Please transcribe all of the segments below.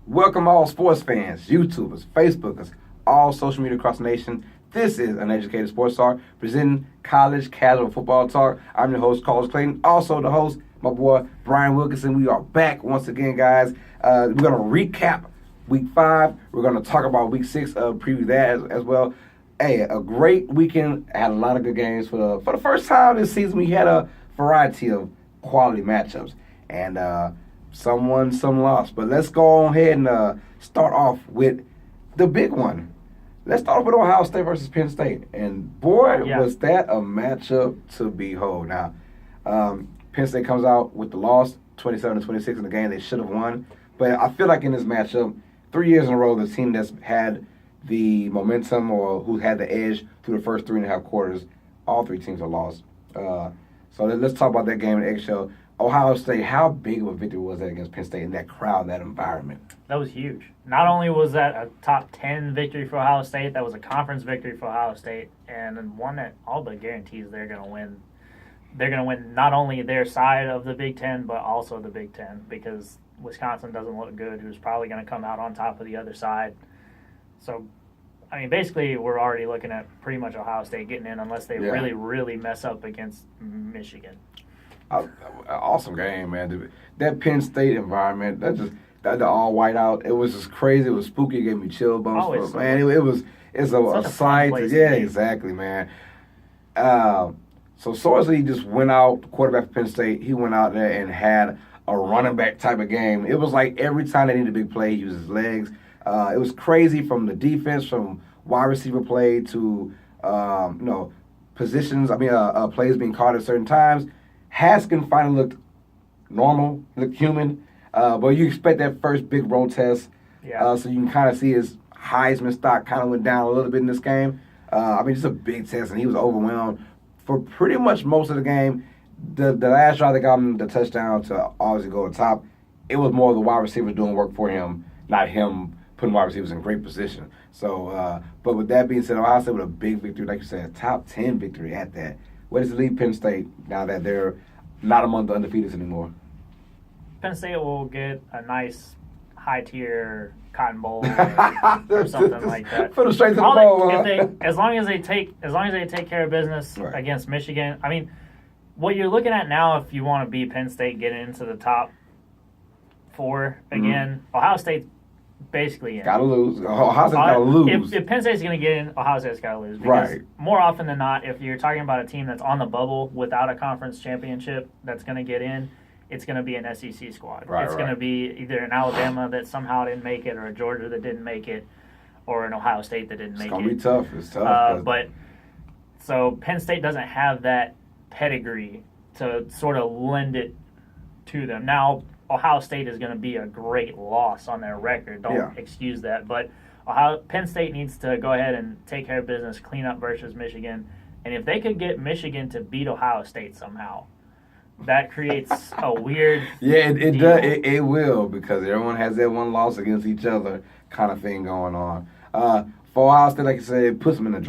Welcome all sports fans, YouTubers, Facebookers, all social media across the nation. This is Uneducated Sports Talk, presenting college casual football talk. I'm your host, Clayton, also the host, my boy, Brian Wilkinson. We are back once again, guys. We're going to recap Week 5. We're going to talk about Week 6, preview that as well. Hey, a great weekend. I had a lot of good games. For the first time this season, we had a variety of quality matchups. And some won, some lost. But let's go on ahead and start off with the big one. Let's start off with Ohio State versus Penn State. And boy, was that a matchup to behold. Now, Penn State comes out with the loss, 27-26 in the game they should have won. But I feel like in this matchup, 3 years in a row, the team that's had the momentum or who had the edge through the first 3.5 quarters, all three teams are lost. So let's talk about that game in eggshell. Ohio State, how big of a victory was that against Penn State in that crowd, that environment? That was huge. Not only was that a top 10 victory for Ohio State, that was a conference victory for Ohio State, and one that all but guarantees they're going to win. They're going to win not only their side of the Big Ten, but also the Big Ten, because Wisconsin doesn't look good, who's probably going to come out on top of the other side. So, I mean, basically, we're already looking at pretty much Ohio State getting in unless they really, really mess up against Michigan. Awesome game, man. That Penn State environment, that all white out. It was just crazy. It was spooky. It gave me chill bumps. Man, it's a sight. Yeah, exactly, man. So Sorsley just went out, the quarterback for Penn State. He went out there and had a running back type of game. It was like every time they needed a big play, he used his legs. It was crazy from the defense, from wide receiver play to positions. Plays being caught at certain times. Haskin finally looked normal, looked human, but you expect that first big road test. So you can kind of see his Heisman stock kind of went down a little bit in this game. Just a big test, and he was overwhelmed for pretty much most of the game. The last drive that got him the touchdown to obviously go to the top, it was more of the wide receivers doing work for him, not him putting wide receivers in great position. So, but with that being said, Ohio State with a big victory, like you said, top 10 victory at that. Where does it leave Penn State now that they're not among the undefeateds anymore? Penn State will get a nice high-tier Cotton Bowl or something like that. Put them straight to the bowl. As long as they take care of business against Michigan. I mean, what you're looking at now, if you want to beat Penn State, getting into the top 4 again, Ohio State's basically in. Gotta lose. Ohio State's gotta lose. If Penn State's going to get in, Ohio State's gotta lose. Because more often than not, if you're talking about a team that's on the bubble without a conference championship that's going to get in, it's going to be an SEC squad. It's going to be either an Alabama that somehow didn't make it, or a Georgia that didn't make it, or an Ohio State that didn't make it. It's going to be tough. It's tough. So Penn State doesn't have that pedigree to sort of lend it to them. Now, Ohio State is going to be a great loss on their record. Don't excuse that. But Penn State needs to go ahead and take care of business, clean up versus Michigan. And if they could get Michigan to beat Ohio State somehow, that creates a weird it does. It will, because everyone has that one loss against each other kind of thing going on. For Ohio State, like I said, it puts them in the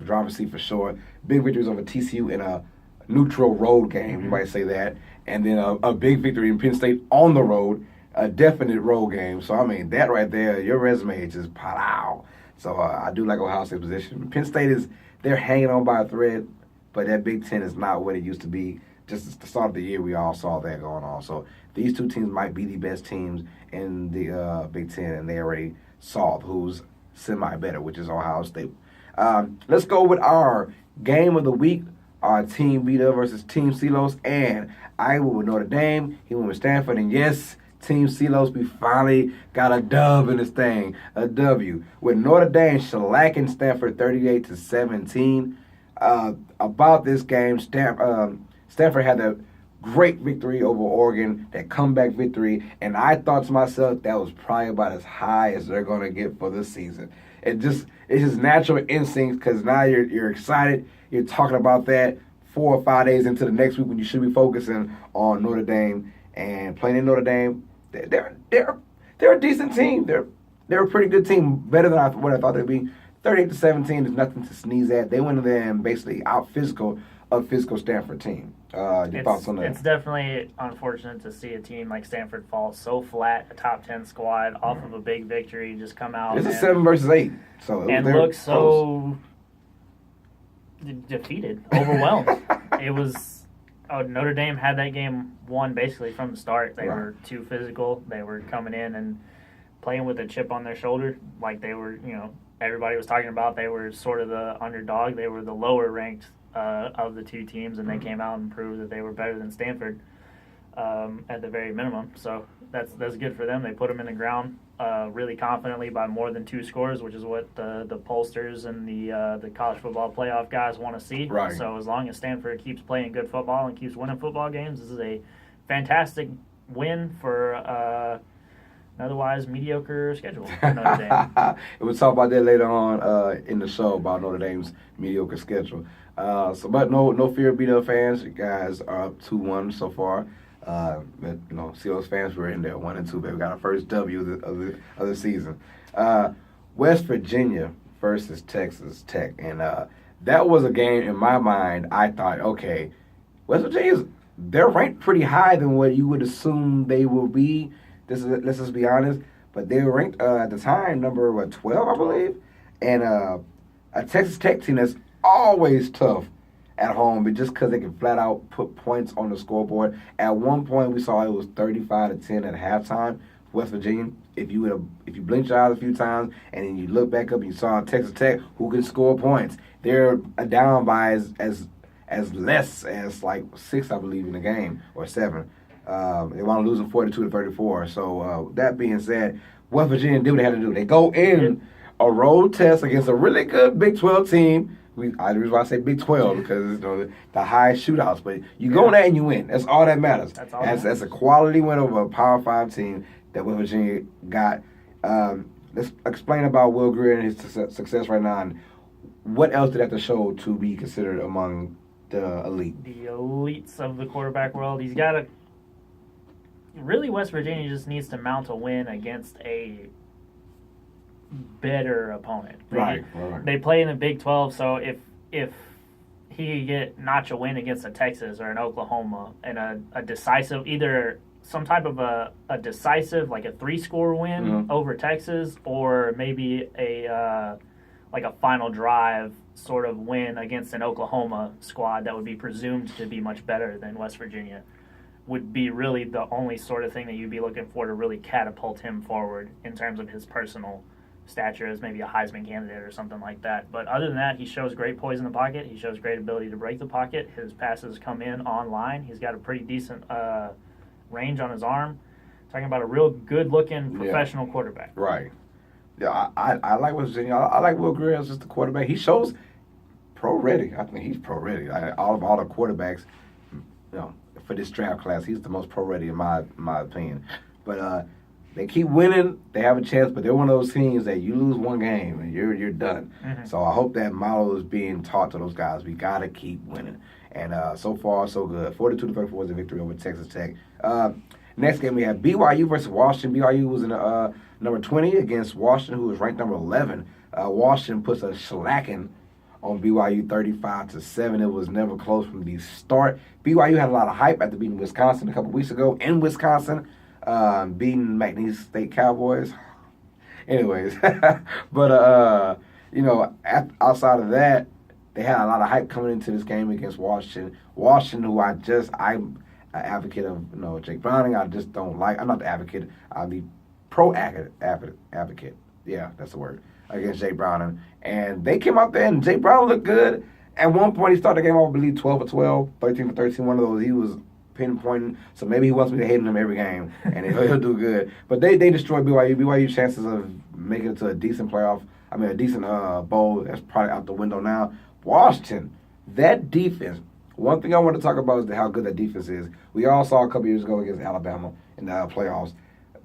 driver's seat for sure. Big victories over TCU in a neutral road game, you might say that. And then a big victory in Penn State on the road, a definite road game. So, that right there, your resume is just pow. So, I do like Ohio State's position. Penn State they're hanging on by a thread, but that Big Ten is not what it used to be. Just at the start of the year, we all saw that going on. So, these two teams might be the best teams in the Big Ten, and they already saw who's semi-better, which is Ohio State. Let's go with our game of the week. Our Team Vita versus Team Silos, and I went with Notre Dame. He went with Stanford, and yes, Team Silos, we finally got a dub in this thing, a W. With Notre Dame shellacking Stanford 38-17. About this game, Stanford had a great victory over Oregon, that comeback victory, and I thought to myself that was probably about as high as they're going to get for this season. It's just natural instincts, because now you're excited. You're talking about that 4 or 5 days into the next week when you should be focusing on Notre Dame and playing in Notre Dame. They're a decent team. They're a pretty good team, better than what I thought they'd be. 38-17 is nothing to sneeze at. They went in there and basically out physical a physical Stanford team. Your thoughts on that? It's definitely unfortunate to see a team like Stanford fall so flat, a top 10 squad, off of a big victory, just come out. It's a 7 versus 8. And look so defeated, overwhelmed. It was Notre Dame had that game won basically from the start. They were too physical. They were coming in and playing with a chip on their shoulder, like they were, everybody was talking about. They were sort of the underdog. They were the lower ranked of the two teams, and they came out and proved that they were better than Stanford at the very minimum. So that's good for them. They put them in the ground really confidently by more than 2 scores, which is what the pollsters and the college football playoff guys want to see. Right. So as long as Stanford keeps playing good football and keeps winning football games, this is a fantastic win for an otherwise mediocre schedule for Notre Dame. We'll talk about that later on in the show about Notre Dame's mediocre schedule. But no fear, B-Dub fans. You guys are up 2-1 so far. But Seahawks fans, we're in there 1-2. But we got our first W of the season. West Virginia versus Texas Tech, and that was a game in my mind. I thought, okay, West they're ranked pretty high than what you would assume they will be. Let's just be honest. But they were ranked at the time number 12, I believe, and a Texas Tech team that's always tough at home, but just because they can flat out put points on the scoreboard. At one point, we saw it was 35-10 at halftime. West Virginia. If you blinked your eyes a few times and then you look back up and you saw Texas Tech, who can score points, they're down by as less as like 6, I believe, in the game, or 7. They wound up losing 42-34. So that being said, West Virginia did what they had to do. They go in a road test against a really good Big 12 team. The reason why I say Big 12 because the high shootouts, but you go in there and you win. That's all that matters. That's a quality win over a Power 5 team that West Virginia got. Let's explain about Will Greer and his success right now, and what else did that have to show to be considered among the elite? The elites of the quarterback world. He's got really, West Virginia just needs to mount a win against a better opponent. Right. They play in the Big 12, so if he could notch a win against a Texas or an Oklahoma and a decisive, either some type of a decisive, like a 3-score win over Texas, or maybe a final drive sort of win against an Oklahoma squad that would be presumed to be much better than West Virginia, would be really the only sort of thing that you'd be looking for to really catapult him forward in terms of his personal stature as maybe a Heisman candidate or something like that. But other than that, he shows great poise in the pocket. He shows great ability to break the pocket. His passes come in online. He's got a pretty decent range on his arm. Talking about a real good-looking professional quarterback. Right. Yeah, I like West Virginia. I like Will Greer as just the quarterback. He shows pro-ready. I think he's pro-ready. All the quarterbacks, for this draft class, he's the most pro-ready in my opinion. But they keep winning. They have a chance, but they're one of those teams that you lose one game and you're done. Mm-hmm. So I hope that model is being taught to those guys. We got to keep winning. And so far, so good. 42-34 is a victory over Texas Tech. Next game, we have BYU versus Washington. BYU was in number 20 against Washington, who was ranked number 11. Washington puts a shellacking on BYU 35-7. It was never close from the start. BYU had a lot of hype after beating Wisconsin a couple weeks ago in Wisconsin, beating McNeese State Cowboys. Anyways, but outside of that, they had a lot of hype coming into this game against Washington. Washington, who I'm an advocate of, Jake Browning. I just don't like. I'm not the advocate. I'm the advocate. Yeah, that's the word. Against Jake Browning. And they came out there and Jake Brown looked good. At one point, he started the game off, I believe, 12-12, 13-13. One of those, he was pinpointing. So maybe he wants me to hate him every game, and he'll do good. But they destroyed BYU. BYU's chances of making it to a decent bowl, that's probably out the window now. Washington, that defense. One thing I want to talk about is how good that defense is. We all saw a couple years ago against Alabama in the playoffs.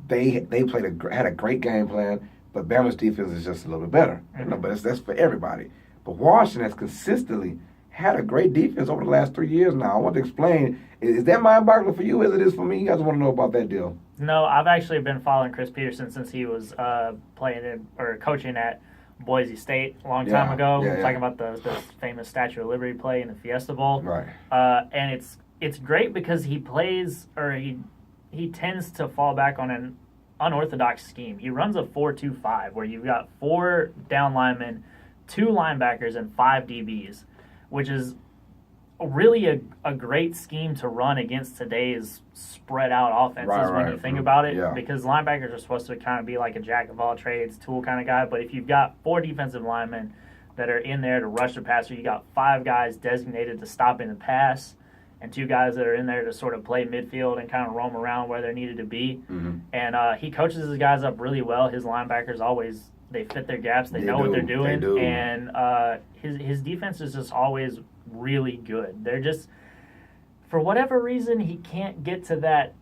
They had a great game plan, but Bama's defense is just a little bit better. Mm-hmm. But that's for everybody. But Washington has consistently had a great defense over the last 3 years now. I want to explain, is that mind-boggling for you as it is for me? You guys want to know about that deal? No, I've actually been following Chris Peterson since he was coaching at Boise State a long time ago. Yeah, Talking about the famous Statue of Liberty play in the Fiesta Bowl. Right. And it's great because he plays, or he tends to fall back on an unorthodox scheme. He runs a 4-2-5 where you've got 4 down linemen, 2 linebackers, and 5 DBs, which is really a great scheme to run against today's spread out offenses when you think about it, because linebackers are supposed to kind of be like a jack of all trades, tool kind of guy. But if you've got 4 defensive linemen that are in there to rush the passer, you got 5 guys designated to stop in the pass, and 2 guys that are in there to sort of play midfield and kind of roam around where they're needed to be. Mm-hmm. And he coaches his guys up really well. His linebackers always, they fit their gaps. They know what they're doing. And his defense is just always really good. They're just, for whatever reason, he can't get to that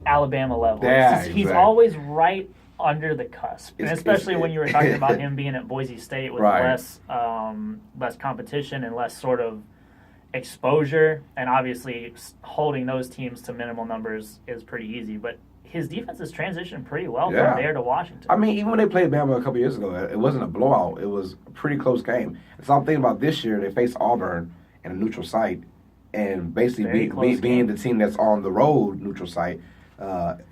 Alabama level. He's always right under the cusp. And especially when you were talking about him being at Boise State with less competition and less sort of exposure, and obviously holding those teams to minimal numbers is pretty easy, but his defense has transitioned pretty well from there to Washington. I mean, even when they played Bama a couple years ago, it wasn't a blowout. It was a pretty close game. So I'm thinking about this year, they faced Auburn in a neutral site, and basically being the team that's on the road neutral site.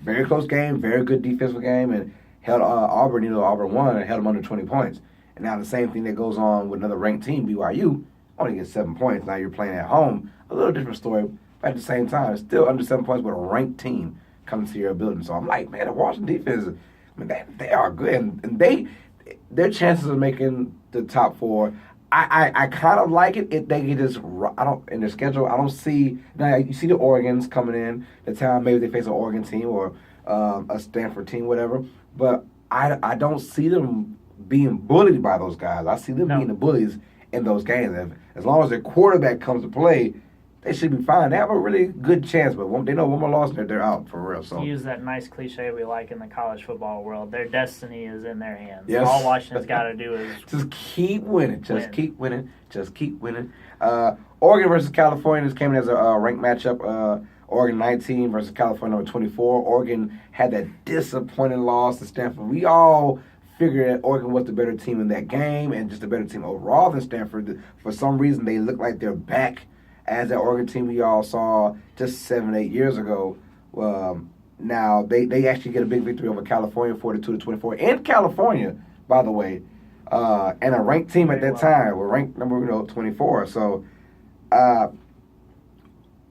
Very close game, very good defensive game, and held Auburn, Auburn won and held them under 20 points. And now the same thing that goes on with another ranked team, BYU, only gets 7 points. Now you're playing at home. A little different story, but at the same time, it's still under 7 points with a ranked team coming to your building. So I'm like, man, the Washington defense, I mean, they are good. And their chances of making the top 4, I kind of like it if they can just, in their schedule, I don't see, now you see the Oregons coming in, the time maybe they face an Oregon team or a Stanford team, whatever, but I don't see them being bullied by those guys. I see them being the bullies in those games. As long as their quarterback comes to play, they should be fine. They have a really good chance, but they know one more loss and they're out for real. So to use that nice cliche we like in the college football world, their destiny is in their hands. Yes. All Washington's got to do is just keep winning. Keep winning. Oregon versus California. This came in as a ranked matchup. Oregon 19 versus California number 24. Oregon had that disappointing loss to Stanford. We all figured that Oregon was the better team in that game and just a better team overall than Stanford. For some reason, they look like they're back as that Oregon team we all saw just 7-8 years ago. Now, they actually get a big victory over California, 42-24. In California, by the way, and a ranked team at that time. We're ranked number 24. So,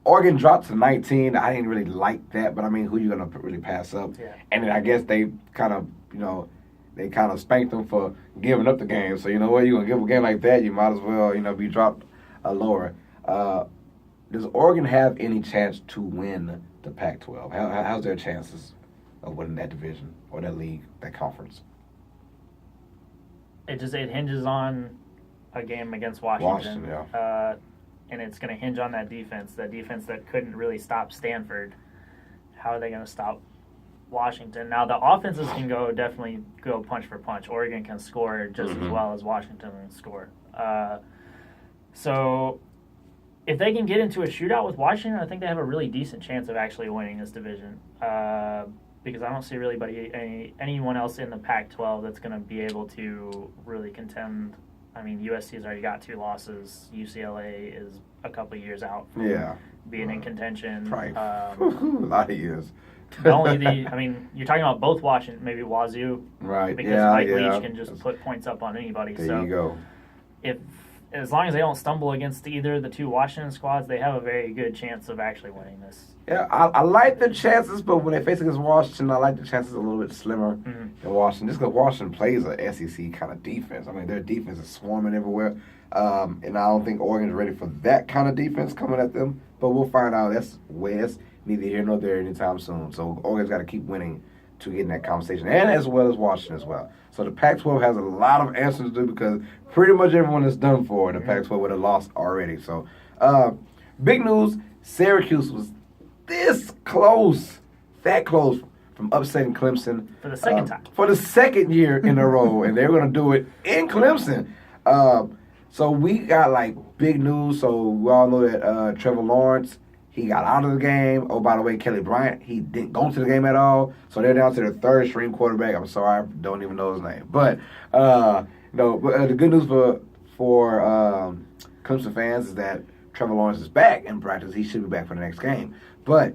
Oregon dropped to 19. I didn't really like that, but I mean, who you going to really pass up? Yeah. And then I guess they kind of spanked them for giving up the game. So, you know what? You're going to give a game like that, you might as well, be dropped lower. Does Oregon have any chance to win the Pac-12? How's their chances of winning that division or that league, that conference? It hinges on a game against Washington. And it's going to hinge on that defense that couldn't really stop Stanford. How are they going to stop Washington? Now, the offenses can definitely go punch for punch. Oregon can score just as well as Washington can score. So if they can get into a shootout with Washington, I think they have a really decent chance of actually winning this division. Because I don't see really anyone else in the Pac-12 that's going to be able to really contend. I mean, USC's already got 2 losses. UCLA is a couple of years out from being in contention. Right. A lot of years. You're talking about both Washington, maybe Wazoo. Right. Because Mike Leach can just put points up on anybody. There you go. As long as they don't stumble against either of the 2 Washington squads, they have a very good chance of actually winning this. Yeah, I like the chances, but when they face against Washington, I like the chances a little bit slimmer than Washington. Just because Washington plays a SEC kind of defense. I mean, their defense is swarming everywhere, and I don't think Oregon's ready for that kind of defense coming at them. But we'll find out. That's neither here nor there anytime soon. So Oregon's got to keep winning to get in that conversation, and as well as Washington as well. So the Pac-12 has a lot of answers to do because pretty much everyone is done for in the Pac-12 with a loss already. So big news, Syracuse was that close from upsetting Clemson. For the second time. For the second year in a row, and they're going to do it in Clemson. So we got, big news. So we all know that Trevor Lawrence, he got out of the game. Oh, by the way, Kelly Bryant, he didn't go to the game at all. So they're down to their 3rd-string quarterback. I'm sorry, I don't even know his name. But No, but the good news for Clemson fans is that Trevor Lawrence is back in practice. He should be back for the next game. But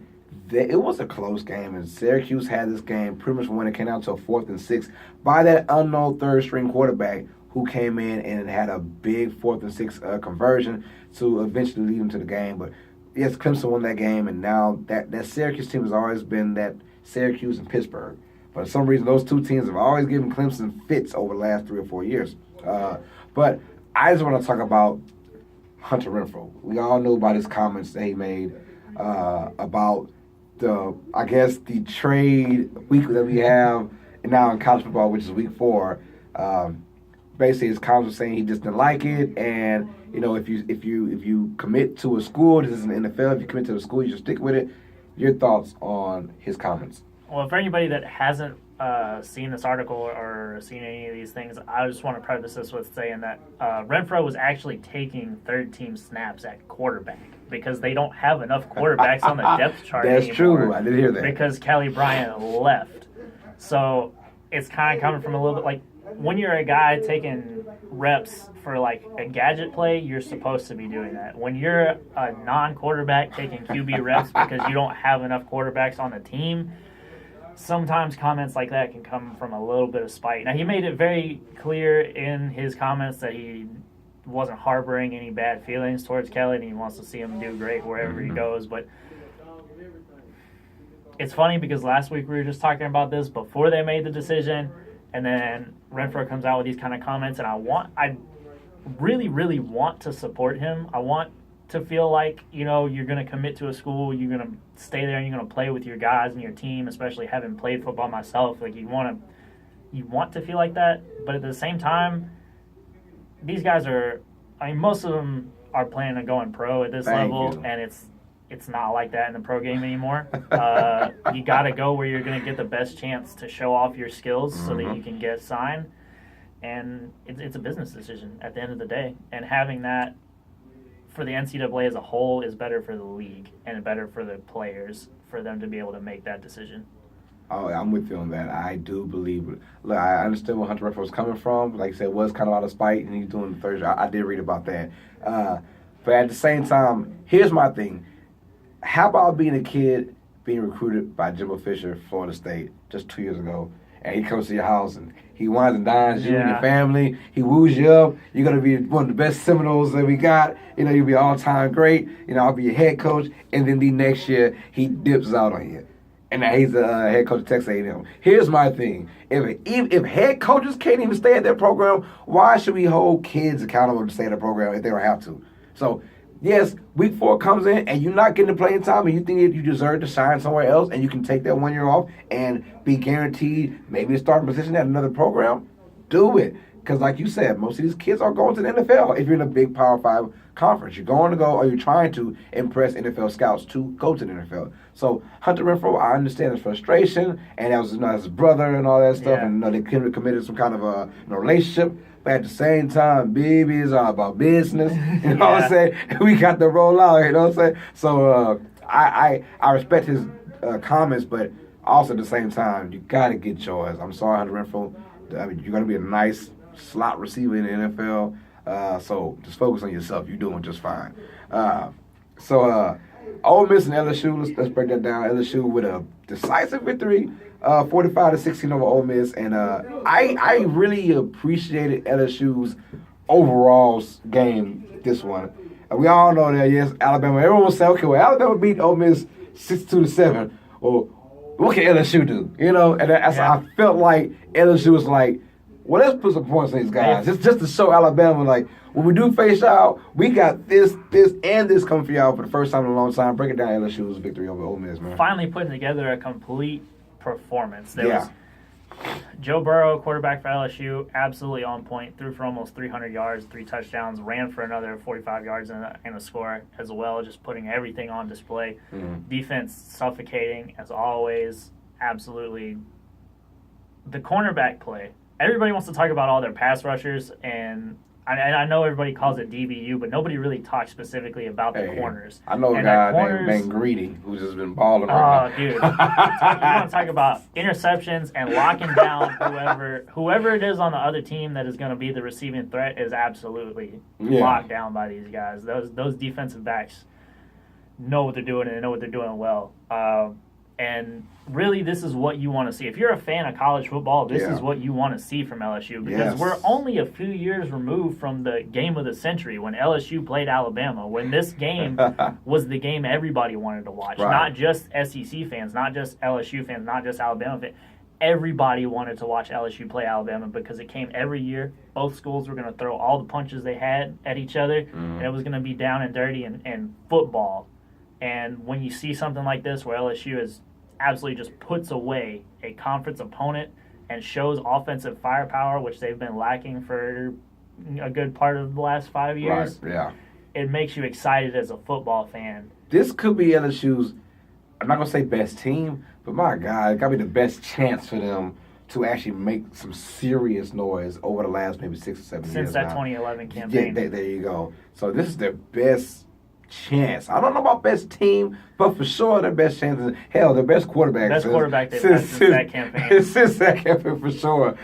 it was a close game, and Syracuse had this game pretty much when it came out to a 4th and 6 by that unknown third-string quarterback who came in and had a big 4th and 6 conversion to eventually lead him to the game. But yes, Clemson won that game, and now that Syracuse team has always been that Syracuse and Pittsburgh. For some reason, those two teams have always given Clemson fits over the last 3 or 4 years. But I just want to talk about Hunter Renfrow. We all know about his comments that he made about the trade week that we have now in college football, which is week 4. Basically, his comments were saying he just didn't like it, and if you commit to a school, this is an NFL. If you commit to a school, you should stick with it. Your thoughts on his comments? Well, for anybody that hasn't seen this article or seen any of these things, I just want to preface this with saying that Renfrow was actually taking third-team snaps at quarterback because they don't have enough quarterbacks on the depth chart That's anymore. true. I did hear that. Because Kelly Bryant left. So it's kind of coming from a little bit like when you're a guy taking reps for like a gadget play, you're supposed to be doing that. When you're a non-quarterback taking QB reps because you don't have enough quarterbacks on the team, sometimes comments like that can come from a little bit of spite. Now, he made it very clear in his comments that he wasn't harboring any bad feelings towards Kelly, and he wants to see him do great wherever he goes. But it's funny because last week we were just talking about this before they made the decision, and then Renfrow comes out with these kind of comments, and I really, really want to support him. I want to feel like, you're going to commit to a school, you're going to stay there, and you're going to play with your guys and your team, especially having played football myself. Like, you want to feel like that, but at the same time, these guys most of them are planning on going pro at this level, and it's not like that in the pro game anymore. You got to go where you're going to get the best chance to show off your skills so that you can get signed, and it's a business decision at the end of the day, and having that for the NCAA as a whole is better for the league and better for the players for them to be able to make that decision. Oh, I'm with you on that. I do believe it. Look, I understand where Hunter Renfrow was coming from. Like I said, it was kind of out of spite, and he's doing the Thursday. I did read about that. But at the same time, here's my thing. How about being a kid being recruited by Jimbo Fisher, Florida State, just 2 years ago, and he comes to your house and he wines and dines you and your family. He woos you up. You're going to be one of the best Seminoles that we got. You'll be all-time great. I'll be your head coach. And then the next year, he dips out on you. And now he's the head coach of Texas A&M. Here's my thing. If head coaches can't even stay at their program, why should we hold kids accountable to stay at the program if they don't have to? So, yes, week 4 comes in and you're not getting the playing time and you think that you deserve to shine somewhere else and you can take that 1 year off and be guaranteed maybe a starting position at another program, do it. Because like you said, most of these kids are going to the NFL if you're in a big Power 5 conference. You're going to go or you're trying to impress NFL scouts to go to the NFL. So Hunter Renfrow, I understand his frustration, and that was his brother and all that stuff, and they committed some kind of a relationship. But at the same time, baby, it's all about business. You know what I'm saying? We got to roll out. You know what I'm saying? So I respect his comments, but also at the same time, you got to get yours. I'm sorry, Hunter Renfrow. I mean, you're going to be a nice slot receiver in the NFL. So just focus on yourself. You're doing just fine. Ole Miss and LSU, let's break that down. LSU with a decisive victory, 45-16 over Ole Miss. And I really appreciated LSU's overall game this one. We all know that, yes, Alabama. Everyone will say, okay, well, Alabama beat Ole Miss 62-7. Well, what can LSU do? And I felt like LSU was like, well, let's put some points on these guys. Just to show Alabama, like, when we do face y'all, we got this, and this coming for y'all for the first time in a long time. Break it down, LSU's victory over Ole Miss, man. Finally putting together a complete performance. There was Joe Burrow, quarterback for LSU, absolutely on point. Threw for almost 300 yards, 3 touchdowns, ran for another 45 yards and a score as well, just putting everything on display. Defense suffocating, as always. Absolutely. The cornerback play. Everybody wants to talk about all their pass rushers, and I know everybody calls it DBU, but nobody really talks specifically about the corners. I know a guy named Greedy who's just been balling around. Oh, dude. You want to talk about interceptions and locking down whoever it is on the other team that is going to be the receiving threat is absolutely locked down by these guys. Those defensive backs know what they're doing, and they know what they're doing well. And really, this is what you want to see. If you're a fan of college football, this is what you want to see from LSU, because we're only a few years removed from the game of the century when LSU played Alabama, when this game was the game everybody wanted to watch. Right. Not just SEC fans, not just LSU fans, not just Alabama fans. Everybody wanted to watch LSU play Alabama because it came every year. Both schools were going to throw all the punches they had at each other, and it was going to be down and dirty and football. And when you see something like this where LSU is absolutely just puts away a conference opponent and shows offensive firepower, which they've been lacking for a good part of the last 5 years. Right, yeah. It makes you excited as a football fan. This could be LSU's, I'm not going to say best team, but my God, it got to be the best chance for them to actually make some serious noise over the last maybe 6 or 7 years. Since that 2011 campaign. Yeah, there you go. So this is their best chance. I don't know about best team, but for sure their best chances. Hell, their best quarterback. Best quarterback they've had since that campaign. Since that campaign, for sure.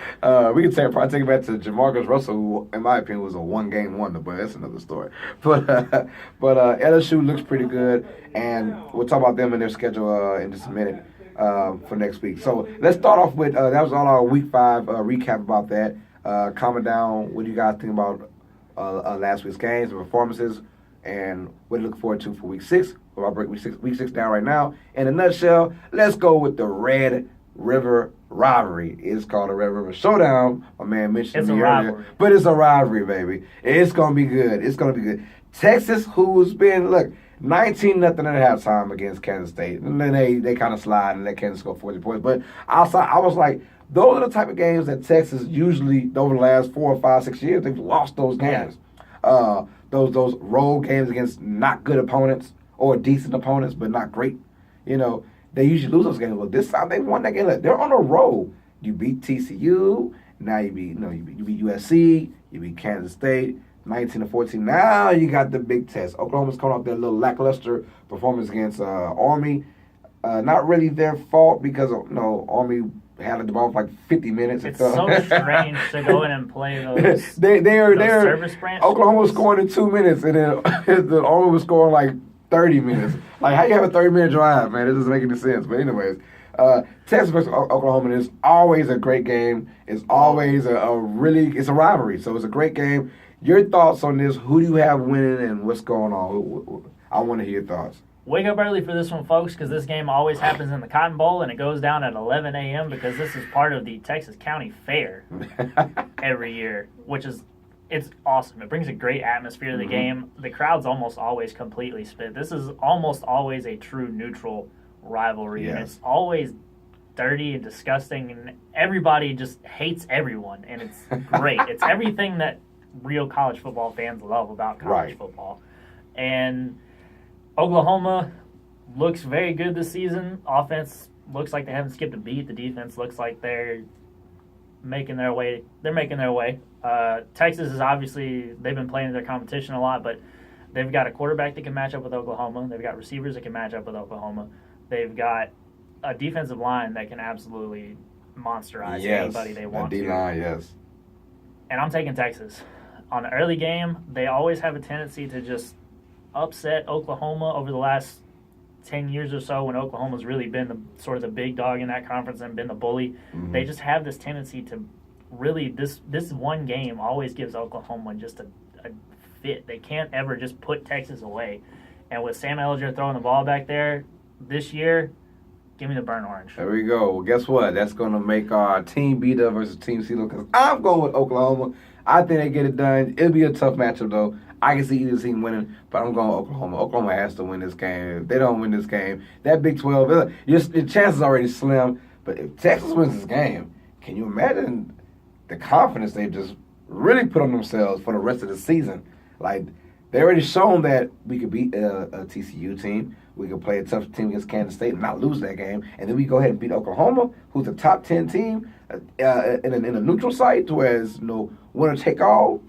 We can probably take it back to Jamarcus Russell, who, in my opinion, was a one-game wonder, but that's another story. But LSU looks pretty good, and we'll talk about them and their schedule in just a minute for next week. So let's start off with that was all our Week 5 recap about that. Comment down. What do you guys think about last week's games and performances? And what to look forward to for Week 6. Well, I'll break Week 6 down right now. In a nutshell, let's go with the Red River Rivalry. It's called the Red River Showdown. My man mentioned me earlier. But it's a rivalry, baby. It's going to be good. It's going to be good. Texas, who's been, 19-0 at halftime against Kansas State. And then they kind of slide and let Kansas score 40 points. But outside, I was like, those are the type of games that Texas usually, over the last 4 or 5, 6 years, they've lost those games. Yeah. Those road games against not good opponents or decent opponents, but not great. They usually lose those games. Well, this time they won that game. They're on a roll. You beat TCU. Now you beat USC. You beat Kansas State. 19-14. Now you got the big test. Oklahoma's coming off their little lackluster performance against Army. Not really their fault because Army had the ball for 50 minutes. It's so strange to go in and play those service branch. Oklahoma was scoring in 2 minutes, and then the Army was scoring 30 minutes. How you have a 30-minute drive, man? It doesn't make any sense. But anyways, Texas versus Oklahoma is always a great game. It's always it's a rivalry, so it's a great game. Your thoughts on this? Who do you have winning, and what's going on? I want to hear your thoughts. Wake up early for this one, folks, because this game always happens in the Cotton Bowl, and it goes down at 11 a.m. because this is part of the Texas County Fair every year, it's awesome. It brings a great atmosphere to the game. The crowd's almost always completely split. This is almost always a true neutral rivalry, and it's always dirty and disgusting, and everybody just hates everyone, and it's great. It's everything that real college football fans love about college football. And Oklahoma looks very good this season. Offense looks like they haven't skipped a beat. The defense looks like they're making their way. Texas is obviously, they've been playing their competition a lot, but they've got a quarterback that can match up with Oklahoma. They've got receivers that can match up with Oklahoma. They've got a defensive line that can absolutely monsterize anybody they want to. D-line, yes. And I'm taking Texas. On the early game, they always have a tendency to just upset Oklahoma over the last 10 years or so when Oklahoma's really been the big dog in that conference and been the bully. Mm-hmm. They just have this tendency to really, this one game always gives Oklahoma just a fit. They can't ever just put Texas away. And with Sam Ellinger throwing the ball back there this year, give me the burnt orange. There we go. Well, guess what? That's going to make our Team Beta versus Team CeeLo, because I'm going with Oklahoma. I think they get it done. It'll be a tough matchup, though. I can see either team winning, but I'm going with Oklahoma. Oklahoma has to win this game. If they don't win this game, that Big 12, your chances are already slim. But if Texas wins this game, can you imagine the confidence they've just really put on themselves for the rest of the season? They already shown that we could beat a TCU team. We could play a tough team against Kansas State and not lose that game. And then we go ahead and beat Oklahoma, who's a top 10 team in a neutral site, whereas winner take all.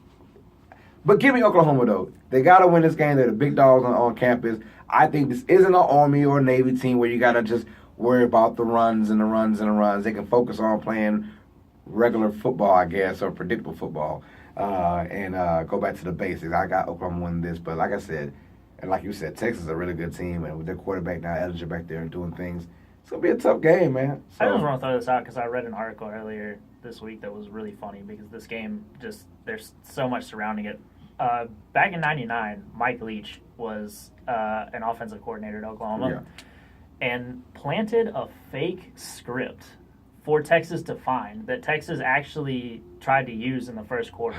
But give me Oklahoma, though. They got to win this game. They're the big dogs on campus. I think this isn't an Army or Navy team where you got to just worry about the runs and the runs and the runs. They can focus on playing regular football, I guess, or predictable football, and go back to the basics. I got Oklahoma winning this, but like I said, and like you said, Texas is a really good team, and with their quarterback now, Ellinger back there and doing things, it's going to be a tough game, man. So, I just want to throw this out because I read an article earlier this week that was really funny because this game there's so much surrounding it. Back in '99, Mike Leach was an offensive coordinator at Oklahoma and planted a fake script for Texas to find that Texas actually tried to use in the first quarter,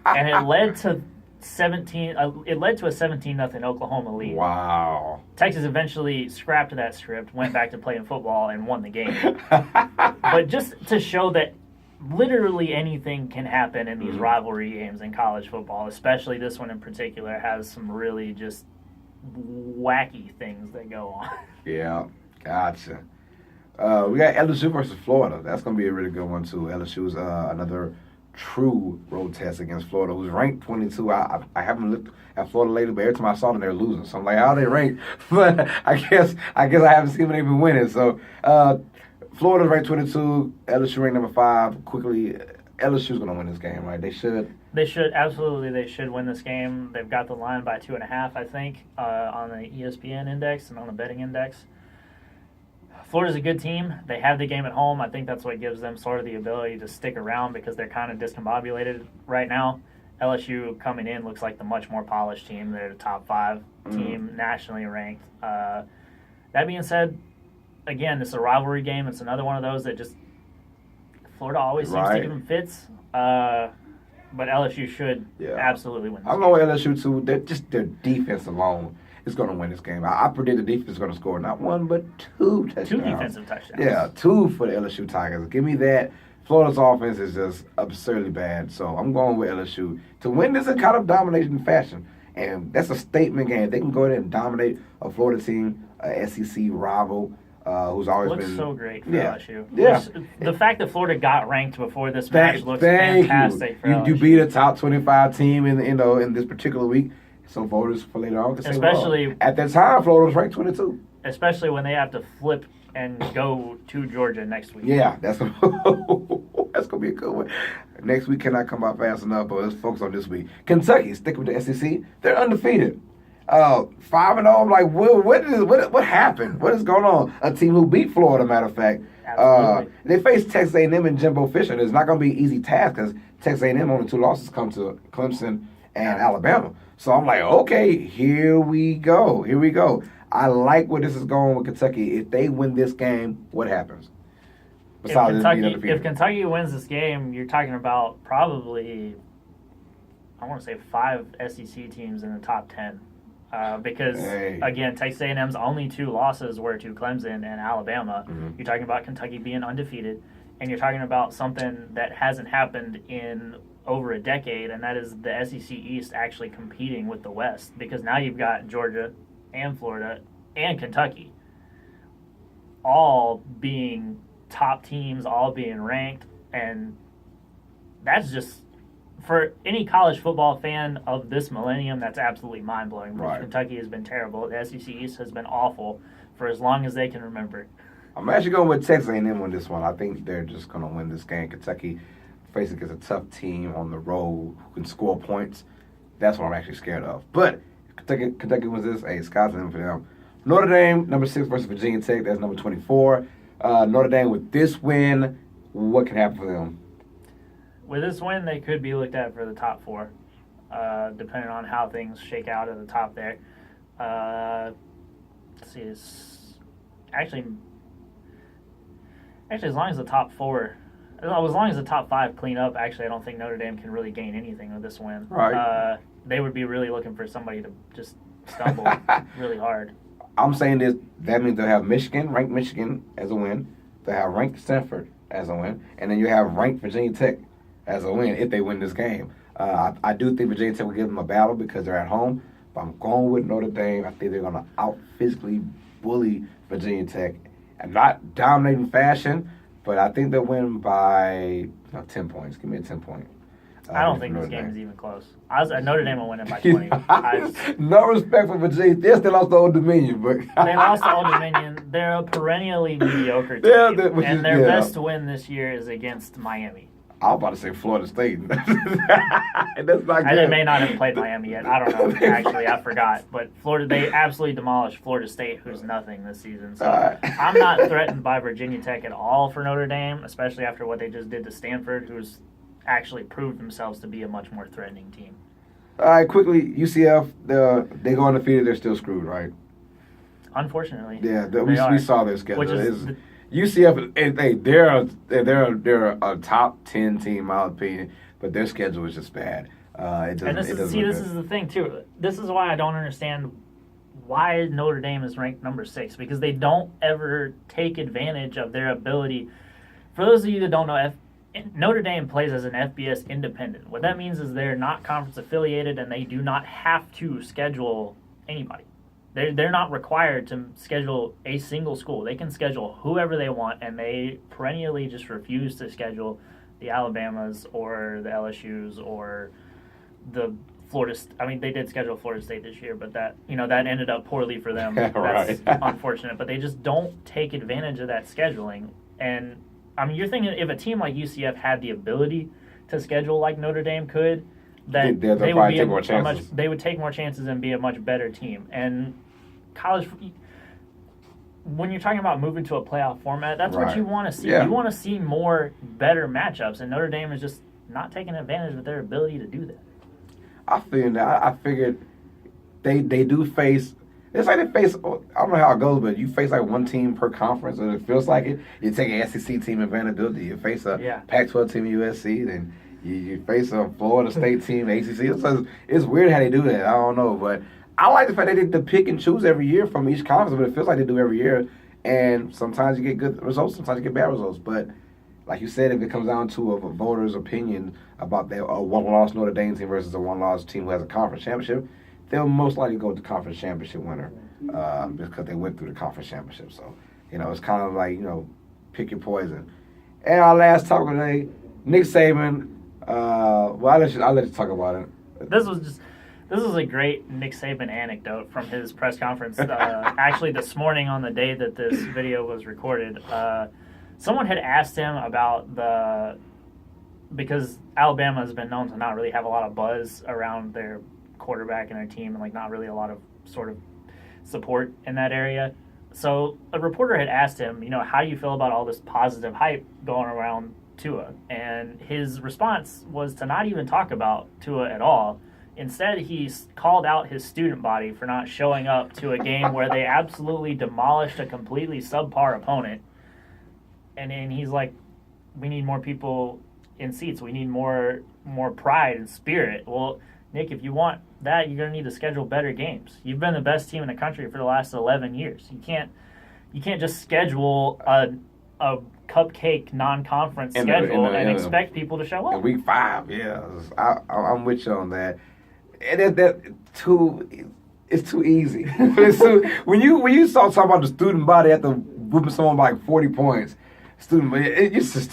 and it led to 17. It led to a 17-0 Oklahoma lead. Wow! Texas eventually scrapped that script, went back to playing football, and won the game. But just to show that literally anything can happen in these rivalry games in college football, especially this one in particular, has some really just wacky things that go on. Yeah, gotcha. We got LSU versus Florida. That's going to be a really good one, too. LSU's another true road test against Florida, who's ranked 22. I haven't looked at Florida lately, but every time I saw them, they're losing. So I'm like, how are they ranked? But I guess I haven't seen when they've been winning. So Florida's ranked 22. LSU ranked number 5. Quickly, LSU's going to win this game, right? They should. They should, absolutely. They should win this game. They've got the line by 2.5, I think, on the ESPN index and on the betting index. Florida's a good team. They have the game at home. I think that's what gives them sort of the ability to stick around because they're kind of discombobulated right now. LSU coming in looks like the much more polished team. They're the top 5 team, nationally ranked. That being said, again, this is a rivalry game. It's another one of those that just Florida always seems to give them fits. But LSU should absolutely win this I'm going with LSU, too. Their defense alone is going to win this game. I predict the defense is going to score not 1, but 2 touchdowns. 2 defensive touchdowns. Yeah, 2 for the LSU Tigers. Give me that. Florida's offense is just absurdly bad, so I'm going with LSU to win this in kind of domination fashion. And that's a statement game. They can go ahead and dominate a Florida team, a SEC rival, who's always looks been so great for LSU. Yeah. The fact that Florida got ranked before this match looks fantastic for LSU. You beat a top 25 team in this particular week. So voters for later on can say, especially at that time, Florida was ranked 22. Especially when they have to flip and go to Georgia next week. Yeah, that's going to be a good one. Next week cannot come out fast enough, but let's focus on this week. Kentucky, sticking with the SEC, they're undefeated. 5-0. I'm like, what happened? What is going on? A team who beat Florida, matter of fact. They face Texas A&M and Jimbo Fisher. It's not going to be an easy task because Texas A&M only 2 losses come to Clemson and Alabama. So I'm like, okay, here we go. I like where this is going with Kentucky. If they win this game, what happens? If Kentucky wins this game, you're talking about probably, I want to say 5 SEC teams in the top 10. Because, again, Texas A&M's only 2 losses were to Clemson and Alabama. You're talking about Kentucky being undefeated, and you're talking about something that hasn't happened in over a decade, and that is the SEC East actually competing with the West, because now you've got Georgia and Florida and Kentucky all being top teams, all being ranked, and that's just, for any college football fan of this millennium, that's absolutely mind-blowing. Right. Kentucky has been terrible. The SEC East has been awful for as long as they can remember. I'm actually going with Texas A&M on this one. I think they're just going to win this game. Kentucky facing against a tough team on the road who can score points. That's what I'm actually scared of. But Kentucky wins this. Hey, sky's the limit for them. Notre Dame, number 6 versus Virginia Tech. That's number 24. Notre Dame with this win, what can happen for them? With this win, they could be looked at for the top 4, depending on how things shake out at the top there. Let's see, actually, as long as the top 4, as long as the top 5 clean up, actually, I don't think Notre Dame can really gain anything with this win. Right. They would be really looking for somebody to just stumble really hard. I'm saying this, that means they'll have ranked Michigan as a win. They'll have ranked Stanford as a win. And then you have ranked Virginia Tech as a win if they win this game. I do think Virginia Tech will give them a battle because they're at home. But I'm going with Notre Dame. I think they're going to out-physically bully Virginia Tech. And not dominating fashion, but I think they'll win by 10 points. Give me a 10-point. I don't think this game is even close. Notre Dame will win it by 20. No respect for Virginia. They still lost to Old Dominion, but they lost to Old Dominion. They're a perennially mediocre team, and their best win this year is against Miami. I was about to say Florida State. That's not good. They may not have played Miami yet. I don't know. Actually, I forgot. But they absolutely demolished Florida State, who's nothing this season. So I'm not threatened by Virginia Tech at all for Notre Dame, especially after what they just did to Stanford, who's actually proved themselves to be a much more threatening team. All right, quickly, UCF, they go undefeated. They're still screwed, right? Unfortunately. Yeah, we saw their schedule. Which is UCF, they're a top 10 team, in my opinion, but their schedule is just bad. This is the thing too. This is why I don't understand why Notre Dame is ranked number 6, because they don't ever take advantage of their ability. For those of you that don't know, Notre Dame plays as an FBS independent. What that means is they're not conference affiliated, and they do not have to schedule anybody. They're not required to schedule a single school. They can schedule whoever they want, and they perennially just refuse to schedule the Alabamas or the LSUs or the Florida. I mean, they did schedule Florida State this year, but that ended up poorly for them. That's unfortunate. But they just don't take advantage of that scheduling. And I mean, you're thinking if a team like UCF had the ability to schedule like Notre Dame could, that they would take more chances. They would take more chances and be a much better team. And college, when you're talking about moving to a playoff format, that's what you want to see. You want to see more better matchups, and Notre Dame is just not taking advantage of their ability to do that. I feel that. I figured they do face. It's like they face. I don't know how it goes, but you face like one team per conference, and it feels like it. You take an SEC team in Vanderbilt, you face a Pac-12 team in USC, then you face a Florida State team, ACC. It's weird how they do that. I don't know, but I like the fact they did the pick and choose every year from each conference, but it feels like they do every year. And sometimes you get good results, sometimes you get bad results. But like you said, if it comes down to a voter's opinion about a one-loss Notre Dame team versus a one-loss team who has a conference championship, they'll most likely go with the conference championship winner because they went through the conference championship. So, it's kind of like, pick your poison. And our last topic today, Nick Saban. I'll let you talk about it. This was a great Nick Saban anecdote from his press conference. Actually, this morning on the day that this video was recorded, someone had asked him about because Alabama has been known to not really have a lot of buzz around their quarterback and their team, and like not really a lot of sort of support in that area. So a reporter had asked him, how do you feel about all this positive hype going around Tua? And his response was to not even talk about Tua at all. Instead, he called out his student body for not showing up to a game where they absolutely demolished a completely subpar opponent. And then he's like, we need more people in seats. We need more pride and spirit. Well, Nick, if you want that, you're going to need to schedule better games. You've been the best team in the country for the last 11 years. You can't just schedule a cupcake non-conference schedule and expect people to show up. In week 5, I'm with you on that. And it's too easy. When you talk about the student body after whooping someone by like 40 points, it's just too